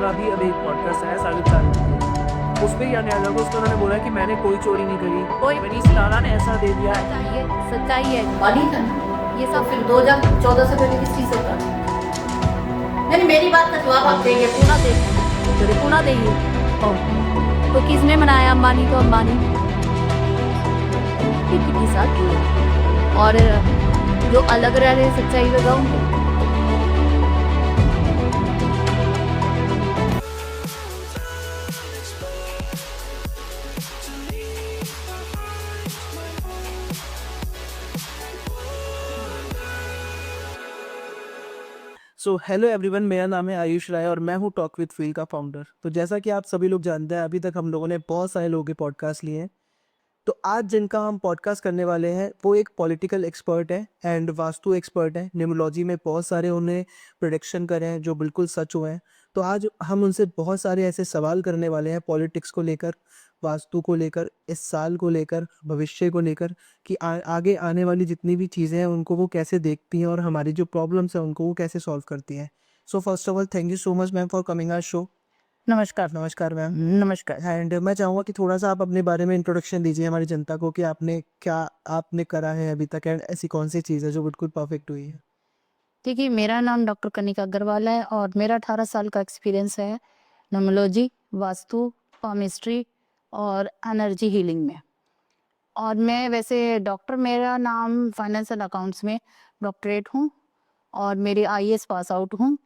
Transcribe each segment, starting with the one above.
का भी अभी एक पॉडकास्ट आया साबित साल उस पर क्या ख्याल होगा। उसमें उन्होंने बोला कि मैंने कोई चोरी नहीं करी, कोई मनीष सितारा ने ऐसा दे दिया। ये सच्चाई है। मानी था ना ये तो सब फिर 2014 से पहले किस चीज से होता नहीं, मेरी बात का जवाब आप देंगे। पूना देंगे, पूना देंगे। तो किसने बनाया अंबानी को? अंबानी कितनी साल की। और जो अलग रह रहे सच्चाई बताऊंगे। सो हेलो एवरीवन, मेरा नाम है आयुष राय और मैं हूँ टॉक विद फील का फाउंडर। तो जैसा कि आप सभी लोग जानते हैं, अभी तक हम लोगों ने बहुत सारे लोगों के पॉडकास्ट लिए हैं। तो आज जिनका हम पॉडकास्ट करने वाले हैं वो एक पॉलिटिकल एक्सपर्ट है एंड वास्तु एक्सपर्ट है। न्यूमरोलॉजी में बहुत सारे उन्हें प्रोडिक्शन करे हैं जो बिल्कुल सच हुए हैं। तो आज हम उनसे बहुत सारे ऐसे सवाल करने वाले हैं पॉलिटिक्स को लेकर, वास्तु को लेकर, इस साल को लेकर, भविष्य को लेकर, कि आगे आने वाली जितनी भी चीज़ें हैं उनको वो कैसे देखती हैं और हमारी जो प्रॉब्लम्स हैं उनको वो कैसे सॉल्व करती हैं। So first of all thank you so much ma'am for coming our show. नमस्कार। नमस्कार मैम। नमस्कार। एंड मैं चाहूँगा कि थोड़ा सा आप अपने बारे में इंट्रोडक्शन दीजिए हमारी जनता को कि आपने करा है अभी तक एंड ऐसी कौन सी चीज़ है जो बिल्कुल परफेक्ट हुई है। देखिए, मेरा नाम डॉक्टर कनिका अग्रवाल है और मेरा 18 साल का एक्सपीरियंस है न्यूमरोलॉजी, वास्तु, पामिस्ट्री और एनर्जी हीलिंग में। और मैं वैसे डॉक्टर, मेरा नाम फाइनेंस एंड अकाउंट्स में डॉक्टरेट हूँ और मेरी आईएएस पास आउट हूँ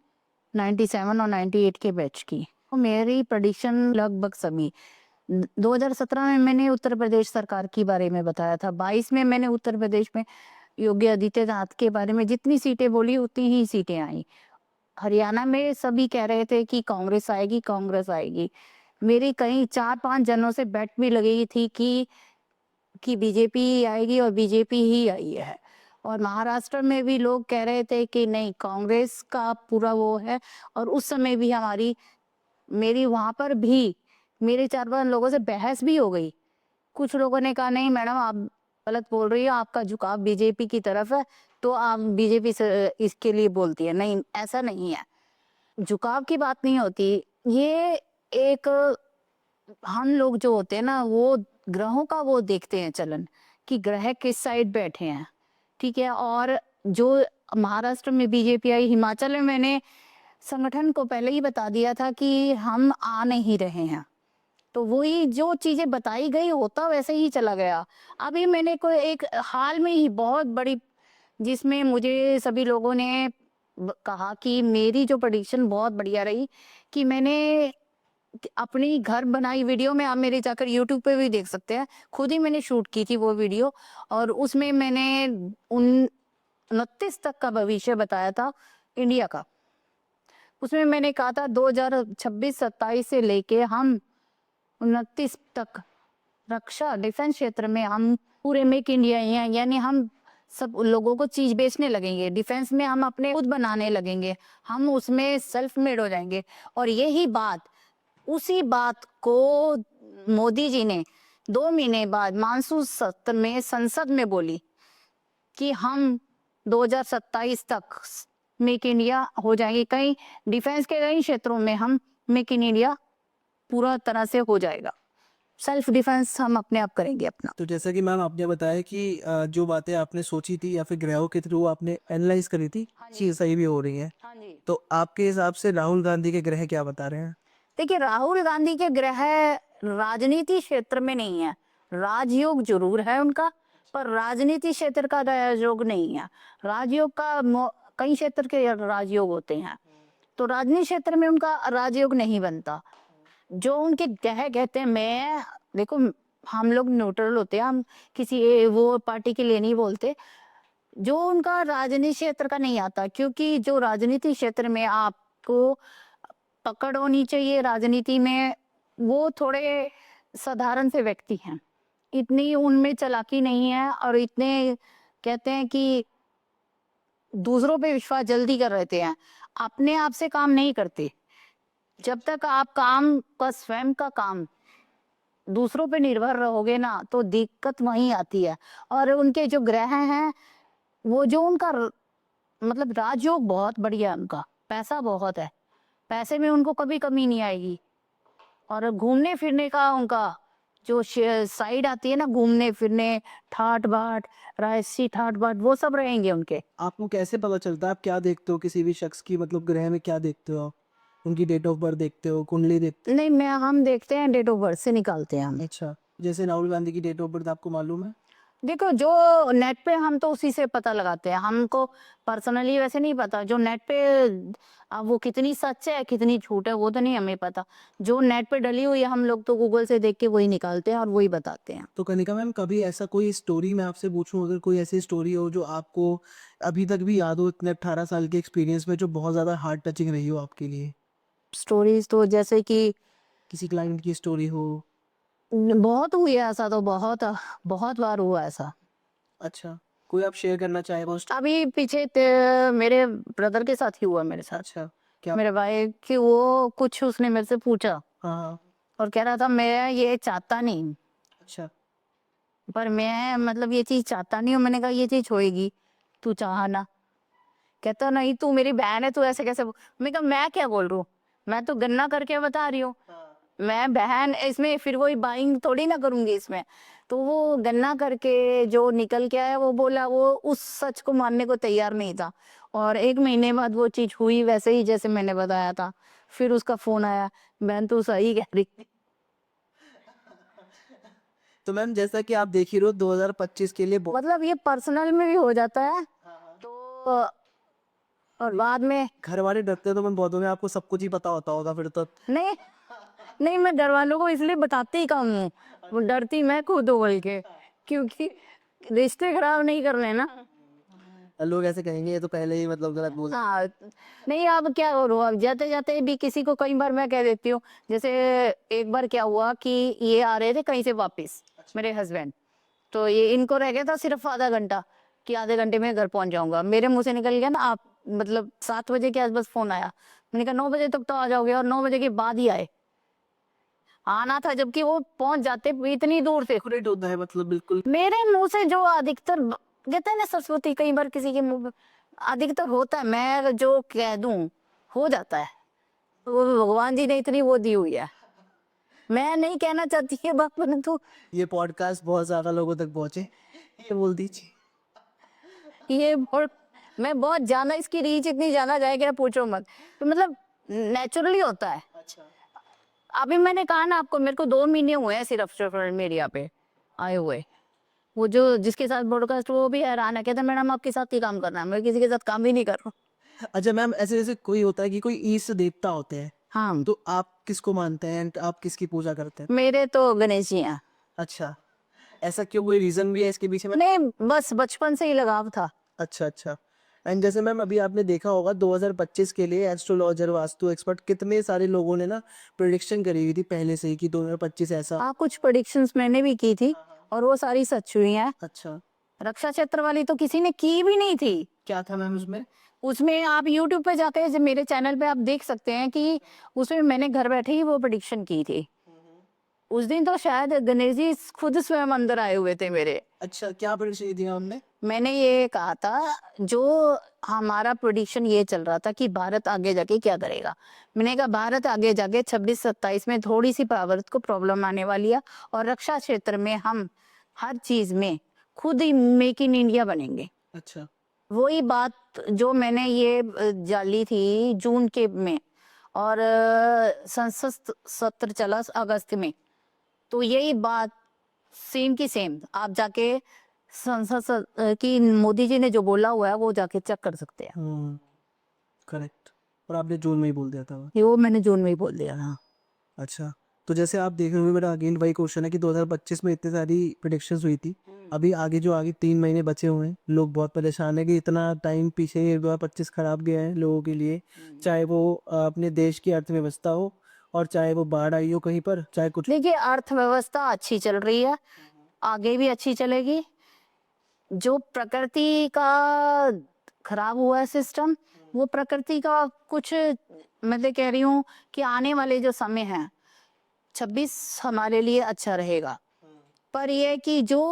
97 और 98 के बैच की। और मेरी प्रेडिक्शन लगभग सभी 2017 में मैंने उत्तर प्रदेश सरकार के बारे में बताया था। 22 में मैंने उत्तर प्रदेश में योगी आदित्यनाथ के बारे में जितनी सीटें बोली उतनी ही सीटें आई। हरियाणा में सभी कह रहे थे कि कांग्रेस आएगी, कांग्रेस आएगी। मेरी कई 4-5 जनों से बेट भी लगी थी कि बीजेपी ही आएगी और बीजेपी ही आई है। और महाराष्ट्र में भी लोग कह रहे थे कि नहीं, कांग्रेस का पूरा वो है। और उस समय भी मेरी वहां पर भी मेरे 4-5 लोगों से बहस भी हो गई। कुछ लोगों ने कहा नहीं मैडम, आप गलत बोल रही हो, आपका झुकाव बीजेपी की तरफ है तो आप बीजेपी से इसके लिए बोलती है। नहीं, ऐसा नहीं है, झुकाव की बात नहीं होती। ये एक, हम लोग जो होते हैं ना, वो ग्रहों का वो देखते हैं चलन कि ग्रह किस साइड बैठे हैं, ठीक है। और जो महाराष्ट्र में बीजेपी आई, हिमाचल में मैंने संगठन को पहले ही बता दिया था कि हम आ नहीं रहे हैं। तो वही जो चीजें बताई गई होता वैसे ही चला गया। अभी मैंने कोई एक हाल में ही बहुत बड़ी, जिसमें मुझे सभी लोगों ने कहा कि मेरी जो प्रेडिक्शन बहुत बढ़िया रही, कि मैंने अपनी घर बनाई वीडियो में, आप मेरे जाकर यूट्यूब पे भी देख सकते हैं, खुद ही मैंने शूट की थी वो वीडियो। और उसमें मैंने 29 तक का भविष्य बताया था इंडिया का। उसमें मैंने कहा था 2026-27 से लेके हम 29 तक रक्षा डिफेंस क्षेत्र में हम पूरे मेक इंडिया, यानी हम सब लोगों को चीज बेचने लगेंगे। डिफेंस में हम अपने खुद बनाने लगेंगे, हम उसमें सेल्फ मेड हो जाएंगे। और यही बात, उसी बात को मोदी जी ने 2 महीने बाद मानसून सत्र में संसद में बोली कि हम 2027 तक मेक इंडिया हो जाएंगे। कई डिफेंस के कई क्षेत्रों में हम मेक इन इंडिया पूरा तरह से हो जाएगा। सेल्फ डिफेंस हम अपने आप करेंगे अपना। तो जैसा कि मैम आपने बताया कि जो बातें आपने सोची थी या फिर ग्रहों के थ्रू आपने एनालाइज करी थी, हाँ जी। चीज़ सही भी हो रही है। हाँ जी। तो आपके हिसाब से राहुल गांधी के ग्रह क्या बता रहे हैं। देखिए, राहुल गांधी के ग्रह राजनीति क्षेत्र में नहीं है। राजयोग जरूर है उनका, पर राजनीति क्षेत्र का राजयोग नहीं है। राजयोग का कई क्षेत्र के राजयोग होते हैं, तो राजनीति क्षेत्र में उनका राजयोग नहीं बनता। जो उनके ग्रह कहते हैं, मैं देखो, हम लोग न्यूट्रल होते हैं, हम किसी वो पार्टी के लिए नहीं बोलते। जो उनका राजनीति क्षेत्र का नहीं आता, क्योंकि जो राजनीति क्षेत्र में आपको पकड़ होनी चाहिए राजनीति में, वो थोड़े साधारण से व्यक्ति हैं, इतनी उनमें चालाकी नहीं है। और इतने कहते हैं कि दूसरों पे विश्वास जल्दी कर रहते हैं, अपने आप से काम नहीं करते। जब तक आप काम का, स्वयं का काम दूसरों पे निर्भर रहोगे ना, तो दिक्कत वहीं आती है। और उनके जो ग्रह हैं, वो जो उनका मतलब राजयोग बहुत बढ़िया है, उनका पैसा बहुत है। पैसे में उनको कभी कमी नहीं आएगी। और घूमने फिरने का उनका जो साइड आती है ना, घूमने फिरने, ठाट बाट, राजसी ठाट बाट, वो सब रहेंगे उनके। आपको कैसे पता चलता है, आप क्या देखते हो किसी भी शख्स की, मतलब ग्रह में क्या देखते हो आप? उनकी डेट ऑफ बर्थ देखते हो, कुंडली देखते नहीं, मैं हम देखते हैं, डेट ऑफ बर्थ से निकालते हैं हम। हो? अच्छा, जैसे राहुल गांधी की डेट ऑफ बर्थ आपको मालूम है? देखो, जो नेट पे हम तो उसी से पता लगाते हैं, हमको पर्सनली वैसे नहीं पता। जो नेट पे अब वो कितनी सच है कितनी झूठ है वो तो नहीं हमें पता। जो नेट पे डली हुई है हम लोग तो गूगल से देख के वही निकालते हैं और वही बताते हैं। तो कनिका मैम, कभी ऐसा कोई स्टोरी मैं आपसे पूछूं, अगर कोई ऐसी स्टोरी हो जो आपको अभी तक भी याद हो इतने 18 साल के एक्सपीरियंस में, जो बहुत ज़्यादा हार्ट टचिंग रही हो आपके लिए? स्टोरीज तो जैसे कि किसी क्लाइंट की स्टोरी हो? बहुत हुई है ऐसा, तो बहुत बहुत बार हुआ ऐसा। अच्छा, कोई आप शेयर करना चाहे वो अभी पीछे मेरे ब्रदर के साथ ही हुआ मेरे साथ। अच्छा, क्या? मेरे भाई कि वो कुछ उसने मेरे से पूछा हाँ हाँ। और कह रहा था मैं ये चाहता नहीं, अच्छा। पर मैं मतलब ये चीज चाहता नहीं हूँ। मैंने कहा ये चीज होएगी, तू चाह ना। कहता नहीं, तू मेरी बहन है, तू ऐसे कैसे मैं कहा मैं क्या बोल रहा हूँ, मैं तो गन्ना करके बता रही हूँ। मैं बहन इसमें फिर वही बाइंग थोड़ी ना करूंगी इसमें। तो वो गन्ना करके जो निकल के आया, वो बोला वो उस सच को मानने को तैयार नहीं था। और 1 महीने बाद वो चीज हुई वैसे ही जैसे मैंने बताया था। फिर उसका फोन आया, बहन तू सही कह रही थी। तो मैम, जैसा कि आप देख ही रहे हो 2025 के लिए मतलब ये पर्सनल में भी हो जाता है। तो और बाद में घर वाले डरते हैं, तो मैं बहुत में आपको सब कुछ ही पता होता होगा फिर तो। नहीं, नहीं, मैं घर वालों को इसलिए बताती ही कम हूँ, वो डरती मैं खुद हूँ बोल के, क्योंकि रिश्ते खराब नहीं करने ना। लोग ऐसे कहेंगे ये तो पहले ही मतलब गलत बोल। हाँ, नहीं, अब क्या करूँ, अब जाते जाते भी किसी को कई बार मैं कह देती हूँ। जैसे एक बार क्या हुआ कि ये आ रहे थे कहीं से वापस, मेरे हस्बैंड। तो ये इनको रह गया था सिर्फ आधा घंटा कि आधे घंटे में घर पहुंच जाऊंगा। मेरे मुंह से निकल गया ना, आप मतलब 7 बजे के आसपास फोन आया। मैंने कहा 9 बजे तक तो आ जाओगे, और 9 बजे के बाद ही आए। आना था, जबकि वो पहुंच जाते इतनी दूर से। एक्यूरेट होता है मतलब बिल्कुल। मेरे मुंह से जो अधिकतर कहते हैं ना सरस्वती, कई बार किसी के मुंह अधिकतर होता है, मैं जो कह दूं हो जाता है। वो भगवान जी ने इतनी वो दी हुई है, मैं नहीं कहना चाहती है बात, परंतु ये पॉडकास्ट बहुत ज्यादा लोगों तक पहुंचे, ये बोल दीजिए। ये बहुत, मैं बहुत जाना, इसकी रीच इतनी जाना जाएगी ना पूछो मत। तो मतलब नेचुरली होता है। अच्छा। अभी मैंने कहा ना आपको, मेरे को 2 महीने हुए हैं सिर्फ सोशल मीडिया पे आए हुए। वो जो जिसके साथ ब्रॉडकास्ट वो भी हैरान है, कहते हैं मैडम आपके साथ ही काम करना है। मैं किसी के साथ काम ही नहीं कर रहा हूँ। अच्छा मैम, ऐसे जैसे कोई होता है कि कोई ईष्ट देवता होते हैं, हाँ, तो आप किसको मानते हैं एंड आप किसकी पूजा करते हैं? मेरे तो गणेश जी हैं। अच्छा, ऐसा क्यों, कोई रीजन भी है इसके पीछे में? नहीं, बस बचपन से ही लगाव था। अच्छा अच्छा। एंड जैसे मैम अभी आपने देखा होगा 2025 के लिए एस्ट्रोलॉजर, वास्तु एक्सपर्ट, कितने सारे लोगों ने ना प्रिडिक्शन करी हुई थी पहले से ही कि 2025 ऐसा। हाँ, कुछ प्रेडिक्शंस मैंने भी की थी और वो सारी सच हुई हैं। अच्छा, रक्षा क्षेत्र वाली तो किसी ने की भी नहीं थी। क्या था मैम उसमें? उसमें आप YouTube पे जाके, जब मेरे चैनल पे आप देख सकते हैं कि उसमें मैंने घर बैठे ही वो प्रेडिक्शन की थी। उस दिन तो शायद गणेश जी खुद स्वयं अंदर आए हुए थे मेरे। अच्छा, क्या प्रिडिक्शन दिया हमने? मैंने ये कहा था, जो हमारा प्रेडिक्शन ये चल रहा था कि भारत आगे जाके क्या करेगा। मैंने कहा भारत आगे जाके 26-27 में थोड़ी सी भारत को प्रॉब्लम आने वाली है, और रक्षा क्षेत्र में हम हर चीज में खुद ही मेक इन इंडिया बनेंगे। अच्छा। वही बात जो मैंने ये डाली थी जून के में, और संसद सत्र चला अगस्त में। तो यही बात सेम की सेम आप जाके की मोदी जी ने जो बोला हुआ है वो जाके चेक कर सकते हैं। करेक्ट। और आपने जून में ही बोल दिया था वो। ये वो मैंने जून में ही बोल दिया था। अच्छा, तो जैसे आप देख रहे होंगे, मेरा अगेन वही क्वेश्चन है कि 2025 में इतनी सारी प्रिडिक्शंस हुई थी, अभी आगे 3 महीने बचे हुए हैं, लोग बहुत परेशान है कि इतना टाइम पीछे 2025 खराब गया है लोगों के लिए। चाहे वो अपने देश की अर्थव्यवस्था हो, और चाहे वो बाढ़ आई हो कहीं पर, चाहे कुछ। देखिए, अर्थव्यवस्था अच्छी चल रही है, आगे भी अच्छी चलेगी। जो प्रकृति का खराब हुआ है सिस्टम, वो प्रकृति का कुछ, मैं तो कह रही हूँ कि आने वाले जो समय है 26 हमारे लिए अच्छा रहेगा। पर ये कि जो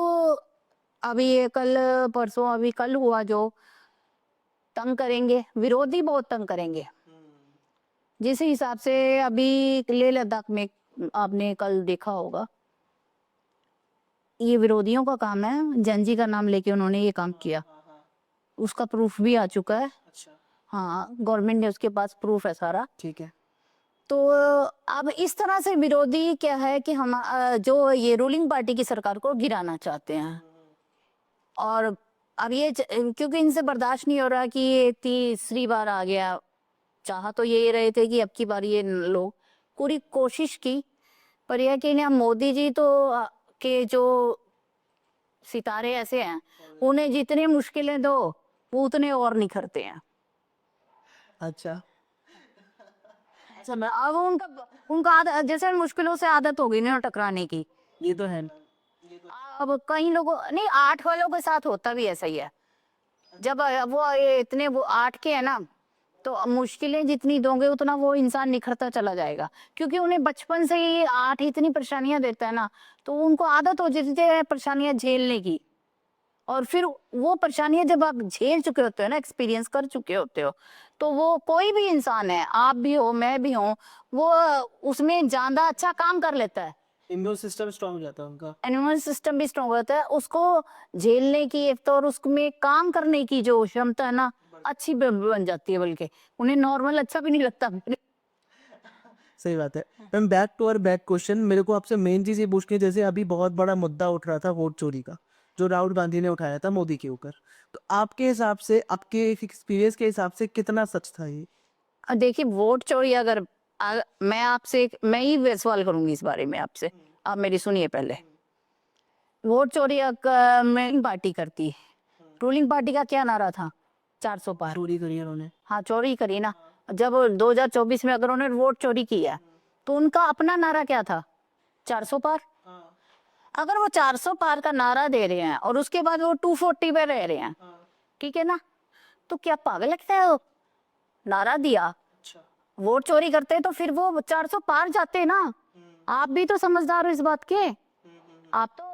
अभी ये कल परसों अभी कल हुआ, जो तंग करेंगे, विरोधी बहुत तंग करेंगे। जिस हिसाब से अभी लेह लद्दाख में आपने कल देखा होगा, ये विरोधियों का काम है, जंजी का नाम लेके उन्होंने ये काम किया, उसका प्रूफ भी आ चुका है। अच्छा, हाँ, गवर्नमेंट ने उसके पास प्रूफ है सारा। ठीक है। तो अब इस तरह से विरोधी क्या है कि हम जो ये रूलिंग पार्टी की सरकार को गिराना चाहते हैं। और अब ये क्योंकि इनसे बर्दाश्त नहीं हो रहा कि ये तीसरी बार आ गया। चाह तो ये रहे थे कि अब की बार ये लोग पूरी कोशिश की, पर यह कि ना मोदी जी तो के जो सितारे ऐसे हैं, उन्हें जितनी मुश्किलें दो वो उतने और निखरते हैं। अच्छा, समय अब उनका उनका जैसे मुश्किलों से आदत हो गई ना टकराने की। ये तो है। अब कई लोगों नहीं, 8 वालों के साथ होता भी ऐसा ही है। जब वो ये इतने वो 8 के है ना, तो मुश्किलें जितनी दोगे उतना वो इंसान निखरता चला जाएगा, क्योंकि उन्हें बचपन से ही 8 इतनी परेशानियां देता है ना, तो उनको आदत हो जाती है परेशानियां झेलने की। और फिर वो परेशानियां जब आप झेल चुके होते हो ना, एक्सपीरियंस कर चुके होते हो, तो वो कोई भी इंसान है, आप भी हो मैं भी हूँ, वो उसमें ज्यादा अच्छा काम कर लेता है। इम्यून सिस्टम स्ट्रांग हो जाता है उनका। इम्यून सिस्टम भी स्ट्रांग होता है, उसको झेलने की एक तो और उसमें काम करने की जो क्षमता है ना, अच्छी बन जाती है। बल्कि उन्हें नॉर्मल अच्छा भी नहीं लगता। सही बात है। Ma'am, back to our back question, मेरे को आपसे मेन चीज़ ये पूछनी है, जैसे अभी बहुत बड़ा मुद्दा उठ रहा था वोट चोरी का, जो राहुल गांधी ने उठाया था मोदी के ऊपर, तो आपके हिसाब से, आपके एक्सपीरियंस के हिसाब से कितना सच था ये? देखिए, वोट चोरी अगर मैं आपसे मैं ही सवाल करूंगी इस बारे में आपसे, आप मेरी सुनिए पहले। वोट चोरी रूलिंग पार्टी करती है। रूलिंग पार्टी का क्या नारा था? 400 पार। चोरी करी है उन्होंने। हाँ, चोरी करी ना। जब 2024 में अगर उन्होंने वोट चोरी किया, तो उनका अपना नारा क्या था? 400 पार। अगर वो 400 पार का नारा दे रहे हैं और उसके बाद वो 240 पे रह रहे हैं, ठीक है ना, तो क्या पागल लगता है? वो नारा दिया, अच्छा। वोट चोरी करते तो फिर वो 400 पार जाते ना। आप भी तो समझदार हो इस बात के, आप तो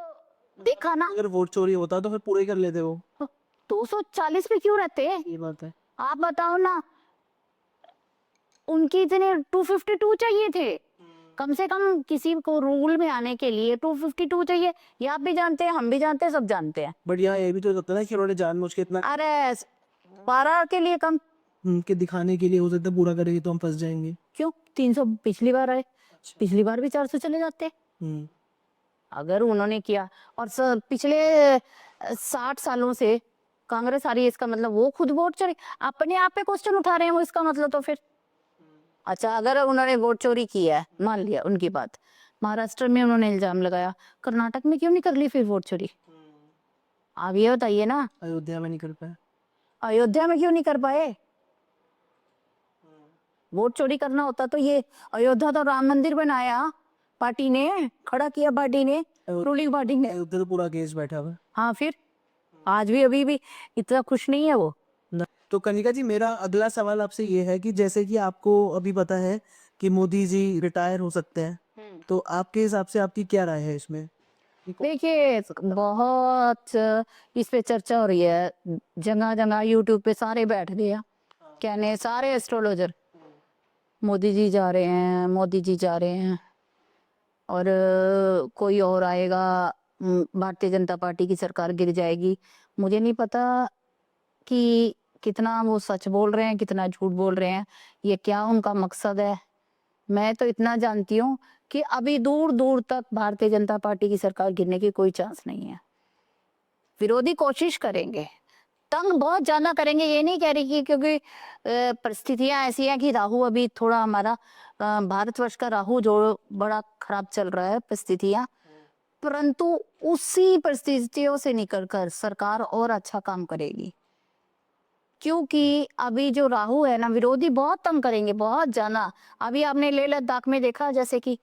देखा ना। अगर वोट चोरी होता तो फिर पूरे कर लेते वो। 240 पे क्यों रहते? ये बात है। आप बताओ ना, उनकी इतने 252 चाहिए थे। कम से कम किसी को रूल में आने के लिए 252 चाहिए। ये आप भी जानते हैं, हम भी जानते हैं, सब जानते हैं। बट यहाँ ये भी तो होता है ना कि उन्होंने जानबूझ के इतना अरे 12 के लिए कम के दिखाने के लिए, हो सकता है पूरा करेंगे तो हम फंस जाएंगे। क्यों? 300 पिछली बार आए, पिछली बार भी 400 चले जाते। हम्म। अगर उन्होंने किया, और पिछले 60 सालों से कांग्रेस आ रही है, इसका मतलब वो खुद वोट चोरी अपने आप पे क्वेश्चन उठा रहे हैं वो, इसका मतलब तो फिर अच्छा, अगर उन्होंने वोट चोरी किया है, मान लिया उनकी बात, महाराष्ट्र में उन्होंने इल्जाम लगाया, कर्नाटक में क्यों नहीं कर ली फिर वोट चोरी? आप ये बताइए ना, अयोध्या में नहीं कर पाया। अयोध्या में क्यों नहीं कर पाए? वोट चोरी करना होता तो ये अयोध्या तो राम मंदिर बनाया पार्टी ने, खड़ा किया पार्टी ने, रूलिंग पार्टी ने। अयोध्या तो पूरा केस बैठा हुआ है। हाँ, फिर आज भी अभी भी इतना खुश नहीं है वो। तो कनिका जी, मेरा अगला सवाल आपसे ये है कि जैसे कि आपको अभी पता है कि मोदी जी रिटायर हो सकते हैं, तो आपके हिसाब से आपकी क्या राय है इसमें? देखिए, बहुत इस पे चर्चा हो रही है, जगह जगह यूट्यूब पे सारे बैठ गए हैं कहने, सारे एस्ट्रोलॉजर, मोदी जी जा रहे हैं, मोदी जी जा रहे हैं, और कोई और आएगा, भारतीय जनता पार्टी की सरकार गिर जाएगी। मुझे नहीं पता कि कितना वो सच बोल रहे हैं, कितना झूठ बोल रहे हैं, ये क्या उनका मकसद है। मैं तो इतना जानती हूँ कि अभी दूर दूर तक भारतीय जनता पार्टी की सरकार गिरने की कोई चांस नहीं है। विरोधी कोशिश करेंगे, तंग बहुत ज्यादा करेंगे, ये नहीं कह रही कि क्योंकि परिस्थितियां ऐसी हैं कि राहु अभी थोड़ा हमारा भारतवर्ष का राहु जो बड़ा खराब चल रहा है परिस्थितियां, परंतु उसी परिस्थितियों से निकलकर सरकार और अच्छा काम करेगी। क्योंकि अभी जो राहु है ना, विरोधी बहुत तंग करेंगे, बहुत ज्यादा। अभी आपने लेह लद्दाख में देखा, जैसे कि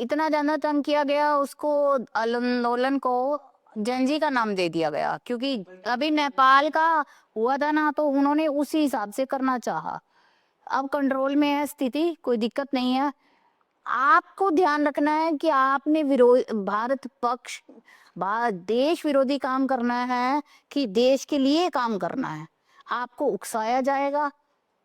इतना ज्यादा तंग किया गया, उसको आंदोलन को जंजी का नाम दे दिया गया, क्योंकि अभी नेपाल का हुआ था ना, तो उन्होंने उसी हिसाब से करना चाहा। अब कंट्रोल में है स्थिति, कोई दिक्कत नहीं है। आपको ध्यान रखना है कि आपने भारत पक्ष, देश विरोधी काम करना है कि देश के लिए काम करना है। आपको उकसाया जाएगा,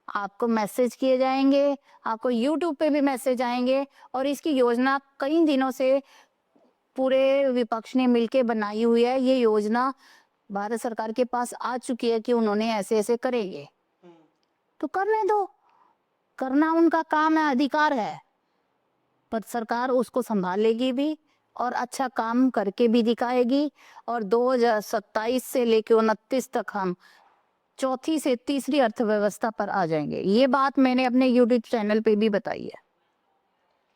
आपको मैसेज किए जाएंगे, आपको यूट्यूब पे भी मैसेज आएंगे। और इसकी योजना कई दिनों से पूरे विपक्ष ने मिलके बनाई हुई है। ये योजना भारत सरकार के पास आ चुकी है कि उन्होंने ऐसे ऐसे करेंगे, तो करने दो, करना उनका काम है, अधिकार है। पर सरकार उसको संभालेगी भी और अच्छा काम करके भी दिखाएगी। और 2027 से लेके 29 तक हम चौथी से तीसरी अर्थव्यवस्था पर आ जाएंगे। ये बात मैंने अपने यूट्यूब चैनल पे भी बताई है।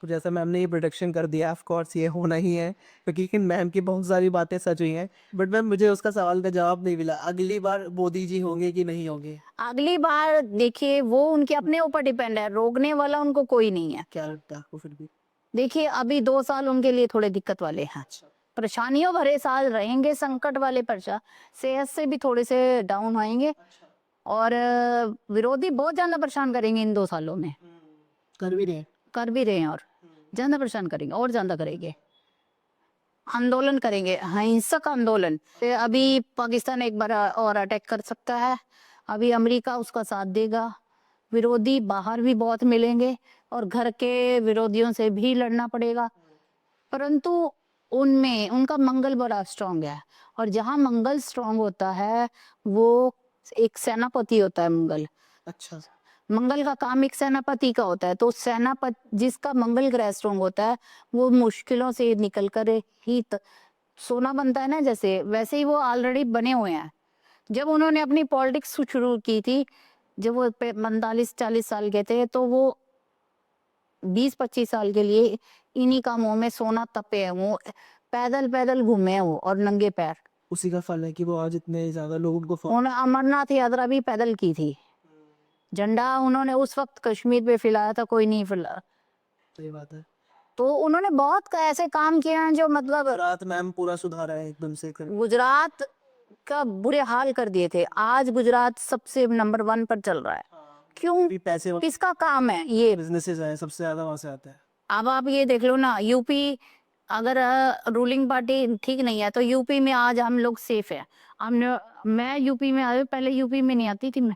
तो जैसा मैम ने ये प्रोडक्शन कर दिया, ऑफ कोर्स ये होना ही है, क्योंकि मैम की बहुत सारी बातें सच हुई हैं। बट मैम मुझे उसका सवाल का जवाब नहीं मिला, अगली बार मोदी जी होंगे कि नहीं होंगे? अगली बार देखिए, वो उनके अपने ऊपर डिपेंड है, रोकने वाला उनको कोई नहीं है। क्या लगता है आपको फिर भी? देखिए, अभी 2 साल उनके लिए थोड़े दिक्कत वाले हैं, परेशानियों भरे साल रहेंगे, संकट वाले परेशान, सेहत से भी थोड़े से डाउन आएंगे। और विरोधी बहुत ज्यादा परेशान करेंगे इन 2 सालों में, कर भी रहे कर भी रहे हैं, और ज्यादा परेशान करेंगे और ज्यादा करेंगे। आंदोलन करेंगे, हिंसक आंदोलन। अभी पाकिस्तान एक बार और अटैक कर सकता है, अभी अमेरिका उसका साथ देगा। विरोधी बाहर भी बहुत मिलेंगे और घर के विरोधियों से भी लड़ना पड़ेगा, परंतु उनमें उनका मंगल बड़ा स्ट्रांग है। और जहाँ मंगल स्ट्रांग होता है, वो एक सेनापति होता है मंगल। अच्छा, मंगल का काम एक सेनापति का होता है। तो सेनापति जिसका मंगल ग्रह स्ट्रांग होता है, वो मुश्किलों से निकल कर ही सोना बनता है ना, जैसे वैसे ही वो ऑलरेडी बने हुए हैं। जब उन्होंने अपनी पॉलिटिक्स शुरू की थी, जब वो 45-40 साल के थे, तो वो 20-25 साल के लिए इन्हीं कामों में सोना तपे हैं। वो पैदल पैदल घूमे हैं वो, और नंगे पैर। उसी का फल है कि वो आज इतने ज्यादा लोग उनको उन्होंने अमरनाथ यात्रा भी पैदल की थी। झंडा उन्होंने उस वक्त कश्मीर पे फैलाया था, कोई नहीं फैला। सही बात है। तो उन्होंने बहुत ऐसे काम किए हैं जो मतलब रात मैम पूरा सुधारा है एकदम से गुजरात का बुरे हाल कर दिए थे। आज गुजरात सबसे नंबर 1 पर चल रहा है। क्यों? भी पैसे किसका काम है ये? बिजनेसेस हैं, सबसे ज्यादा वहां से आता है। अब आप ये देख लो ना, यूपी अगर रूलिंग पार्टी ठीक नहीं है, तो यूपी में आज हम लोग सेफ है। मैं यूपी में आई, पहले यूपी में नहीं आती थी मैं,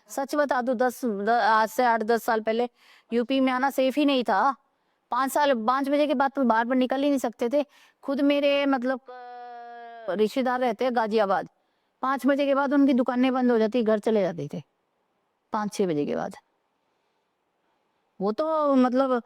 सच बता दो। आज से 8-10 साल पहले यूपी में आना सेफ ही नहीं था। 5 बजे के बाद तो बाहर पर निकल ही नहीं सकते थे। खुद मेरे मतलब रिश्तेदार रहते हैं गाजियाबाद, 5 बजे के बाद उनकी दुकानें बंद हो जाती, घर चले जाते थे 5-6 बजे के बाद। वो तो मतलब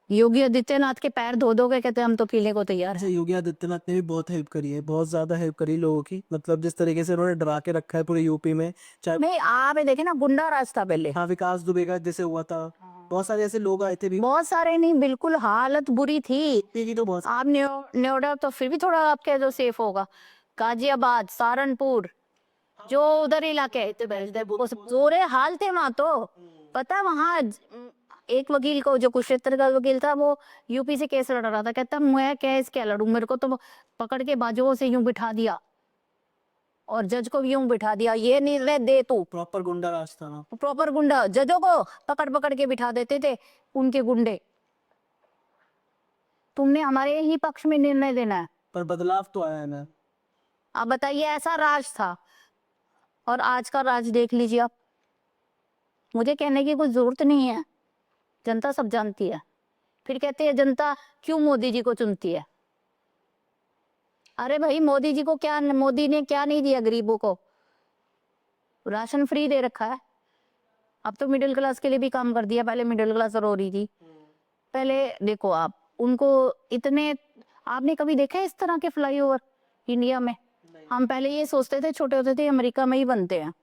योगी आदित्यनाथ के पैर धो दोगे, कहते हम तो पीने को तैयार अच्छा, है। योगी आदित्यनाथ ने भी बहुत हेल्प करी है, बहुत ज्यादा हेल्प करी लोगों की। मतलब जिस तरीके से उन्होंने डरा के रखा है पूरे यूपी में, चाहे नहीं, आप देखे ना, गुंडा राज था पहले। हाँ विकास दुबे का जैसे हुआ था, बहुत सारे ऐसे लोग आए थे भी। बहुत सारे नहीं, बिल्कुल हालत बुरी थी। यूपी की तो बहुत आप नोएडा तो फिर भी थोड़ा आपके जो सेफ होगा। गाजियाबाद, सहारनपुर, जो उधर इलाके है, वो सब बुरे हाल थे वहां तो। पता है वहाँ एक वकील को, जो कुरुक्षेत्र का वकील था, वो यूपी से केस लड़ रहा था। कहता मैं केस क्या लड़ूं, मेरे को तो पकड़ के बाजुओं से यूं बिठा दिया और जज को भी यूं बिठा दिया, ये निर्णय दे तू। प्रॉपर गुंडा राज था ना। प्रॉपर गुंडा, जजों को पकड़ पकड़ के बिठा देते थे उनके गुंडे। तुमने हमारे ही पक्ष में निर्णय देना है। पर बदलाव तो आया है ना। आप बताइए, ऐसा राज था और आज का राज देख लीजिए आप। मुझे कहने की कोई जरूरत नहीं है, जनता सब जानती है। फिर कहते हैं जनता क्यों मोदी जी को चुनती है। अरे भाई, मोदी जी को क्या, मोदी ने क्या नहीं दिया गरीबों को? राशन फ्री दे रखा है। अब तो मिडिल क्लास के लिए भी काम कर दिया, पहले मिडिल क्लास रो रही थी। पहले देखो आप, उनको इतने, आपने कभी देखा है इस तरह के फ्लाईओवर इंडिया में? हम पहले ये सोचते थे, छोटे होते थे, अमेरिका में ही बनते हैं।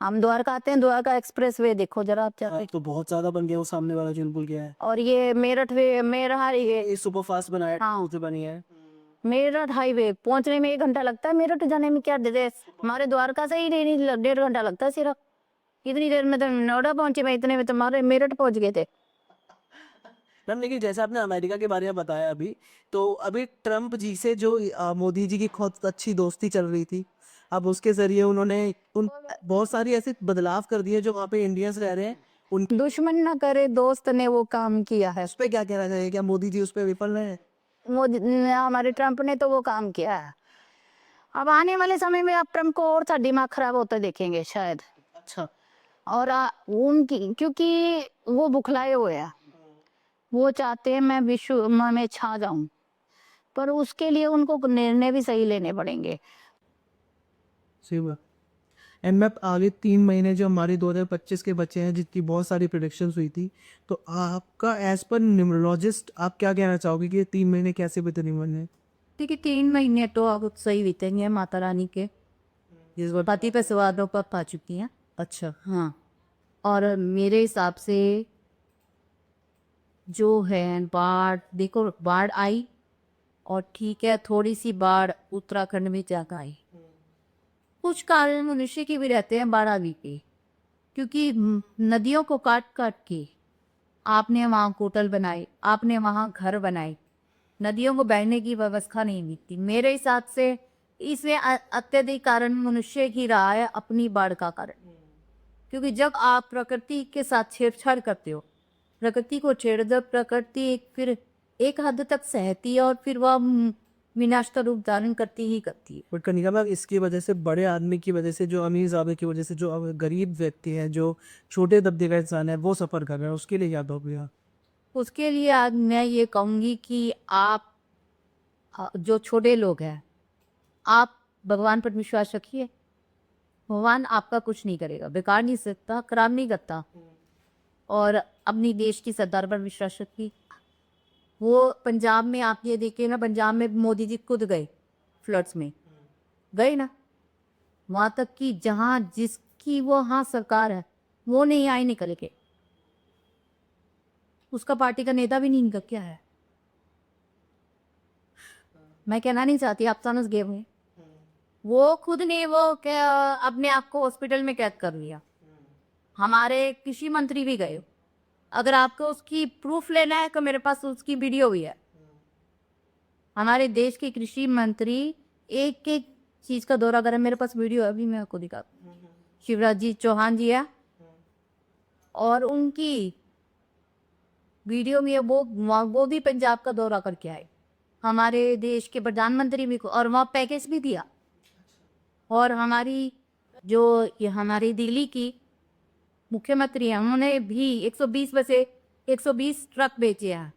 हम द्वारका आते हैं, द्वारका एक्सप्रेस वे देखो जरा आप जाके। तो बहुत ज्यादा बन गया वो सामने वाला जो पुल गया है। और ये मेरठ वे, मेरा ये सुपर फास्ट बनाया, हाँ। उसे बनी है। मेरठ हाईवे पहुंचने में 1 घंटा लगता है, मेरठ जाने में क्या दे हमारे द्वारका से ही 1.5 घंटा लगता है सिर्फ। इतनी देर में तो नोएडा पहुंचे, मैं इतने में तुम्हारे मेरठ पहुंच गए थे। मैम लेकिन जैसे आपने अमेरिका के बारे में बताया अभी, तो अभी ट्रम्प जी से जो मोदी जी की बहुत अच्छी दोस्ती चल रही थी, अब उसके जरिए उन्होंने बहुत सारी ऐसे बदलाव कर दिए जो वहाँ पे इंडियंस रह रहे हैं। उन दुश्मन न करे दोस्त ने वो काम किया है। उस पर क्या कहना चाहिए, क्या मोदी जी उस पर विफल रहे हैं? मोदी हमारे ट्रम्प ने तो वो काम किया है। अब आने वाले समय में आप ट्रम्प को और सा दिमाग खराब होता देखेंगे शायद। अच्छा। और उनकी क्योंकि वो बुखलाए हुए हैं, वो चाहते हैं मैं विश्व में छा जाऊं, पर उसके लिए उनको निर्णय भी सही लेने पड़ेंगे। सही बात। एंड मैं आगे 3 महीने जो हमारे 2025 के बच्चे हैं, जितनी बहुत सारी प्रोडिक्शंस हुई थी, तो आपका एज पर न्यूमरोलॉजिस्ट आप क्या कहना चाहोगे कि ये 3 महीने कैसे बेहतरीन बने? देखिए 3 महीने तो अब सही बीतेंगे माता रानी के, जिस बार पति पे सवारों पर पा चुकी हैं। अच्छा। हाँ, और मेरे हिसाब से जो है बाढ़, देखो बाढ़ आई और ठीक है थोड़ी सी बाढ़ उत्तराखंड में जाकर आई। कुछ कारण मनुष्य के भी रहते हैं बाढ़ आने के, क्योंकि नदियों को काट काट के आपने वहाँ होटल बनाए, आपने वहाँ घर बनाए, नदियों को बहने की व्यवस्था नहीं मिलती। मेरे हिसाब से इसमें अत्यधिक कारण मनुष्य ही रहा है, अपनी बाढ़ का कारण। क्योंकि जब आप प्रकृति के साथ छेड़छाड़ करते हो, प्रकृति को छेड़ दो, प्रकृति फिर एक हद तक सहती है और फिर वह विनाश का रूप धारण करती ही करती है। बट कनिका मैम, इसकी वजह से, बड़े आदमी की वजह से, जो अमीर ज़्यादा की वजह से, जो गरीब व्यक्ति है, जो छोटे दबदे का इंसान है, वो सफ़र कर रहा है, उसके लिए क्या दोगे आप? उसके लिए आज मैं ये कहूँगी कि आप जो छोटे लोग हैं, आप भगवान पर विश्वास रखिए। भगवान आपका कुछ नहीं करेगा, बेकार नहीं सकता, खराब नहीं करता। और अपनी देश की सरदार पर विश्वास रखिए। वो पंजाब में आप ये देखिए ना, पंजाब में मोदी जी खुद गए फ्लड्स में, गए ना, वहां तक कि जहां जिसकी वो हाँ सरकार है वो नहीं आई निकल के, उसका पार्टी का नेता भी नहीं निकल के आया। मैं कहना नहीं चाहती, आप समझ गए होंगे। वो खुद ने वो क्या अपने आप को हॉस्पिटल में कैद कर लिया। हमारे कृषि मंत्री भी गए, अगर आपको उसकी प्रूफ लेना है तो मेरे पास उसकी वीडियो भी है। हमारे देश के कृषि मंत्री एक एक चीज का दौरा करें, मेरे पास वीडियो है, अभी मैं आपको दिखा। शिवराज जी चौहान जी है, और उनकी वीडियो में वो भी पंजाब का दौरा करके आए। हमारे देश के प्रधानमंत्री भी, और वहाँ पैकेज भी दिया। और हमारी जो ये हमारी दिल्ली की मुख्यमंत्री है, उन्होंने भी 120 बसे 120 ट्रक बेचे हैं